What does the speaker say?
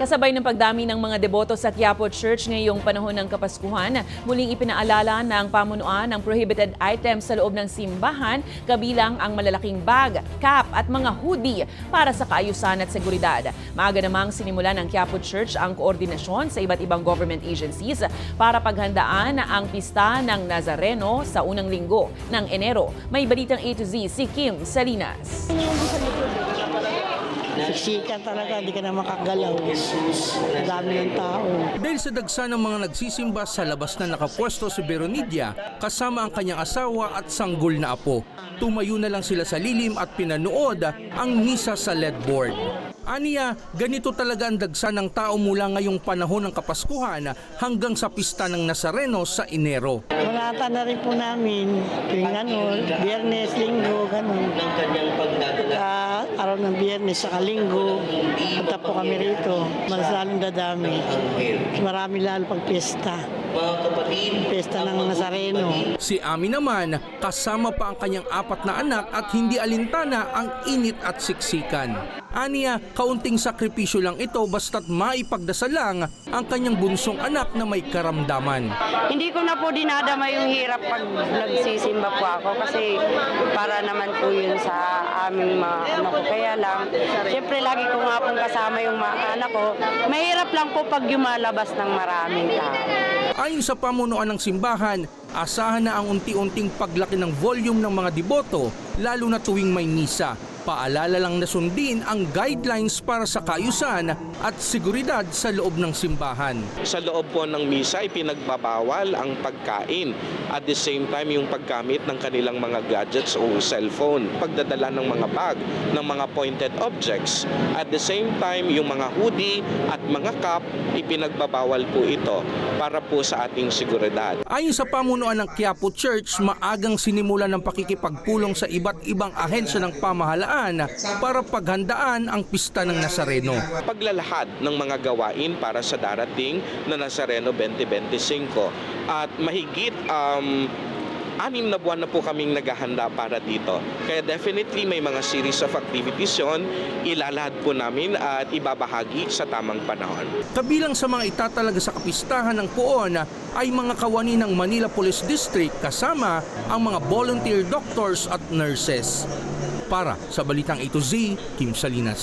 Kasabay ng pagdami ng mga deboto sa Quiapo Church ngayong panahon ng Kapaskuhan, muling ipinaalala ng pamunuan ng prohibited items sa loob ng simbahan, kabilang ang malalaking bag, cap at mga hoodie para sa kaayusan at seguridad. Maaga namang sinimulan ng Quiapo Church ang koordinasyon sa iba't ibang government agencies para paghandaan ang pista ng Nazareno sa unang linggo ng Enero. May balitang A to Z si Kim Salinas. Siksikan talaga, hindi ka na makagalaw. Dami ng tao. Dahil sa dagsa ng mga nagsisimba sa labas na nakapwesto si Beronidia kasama ang kanyang asawa at sanggol na apo. Tumayo na lang sila sa lilim at pinanood ang misa sa LED board. Aniya, ganito talaga ang dagsa ng tao mula ngayong panahon ng Kapaskuhan hanggang sa pista ng Nazareno sa Enero. Malata na rin po namin, tuwing Biyernes, Linggo, ganun. Araw ng Biyernes sa Linggo, punta po kami rito. Masaling dadami. Marami lalo pag pista. Pesta ng Nazareno. Si Ami naman, kasama pa ang kanyang 4 na anak at hindi alintana ang init at siksikan. Aniya, kaunting sakripisyo lang ito basta't maipagdasal lang ang kanyang bunsong anak na may karamdaman. Hindi ko na po dinadama yung hirap pag nagsisimba po ako kasi para naman po yun sa aming mga anak ko. Kaya lang, siyempre lagi ko nga pong kasama yung mga anak ko. Mahirap lang po pag yumalabas ng maraming tao. Ayon sa pamunuan ng simbahan, asahan na ang unti-unting paglaki ng volume ng mga deboto, lalo na tuwing may misa. Paalala lang na sundin ang guidelines para sa kaayusan at seguridad sa loob ng simbahan. Sa loob po ng misa ay pinagbabawal ang pagkain. At the same time yung paggamit ng kanilang mga gadgets o cellphone. Pagdadala ng mga bag, ng mga pointed objects. At the same time yung mga hoodie at mga cap, ipinagbabawal po ito para po sa ating seguridad. Ayon sa pamunuan ng Quiapo Church, maagang sinimula ng pakikipagpulong sa iba't ibang ahensya ng pamahalaan para paghandaan ang pista ng Nazareno. Paglalahad ng mga gawain para sa darating na Nazareno 2025 at mahigit 6 na buwan na po kaming naghahanda para dito. Kaya definitely may mga series of activities yon, ilalahad po namin at ibabahagi sa tamang panahon. Kabilang sa mga itatalaga sa kapistahan ng Poon ay mga kawani ng Manila Police District kasama ang mga volunteer doctors at nurses. Para sa Balitang A to Z, Kim Salinas.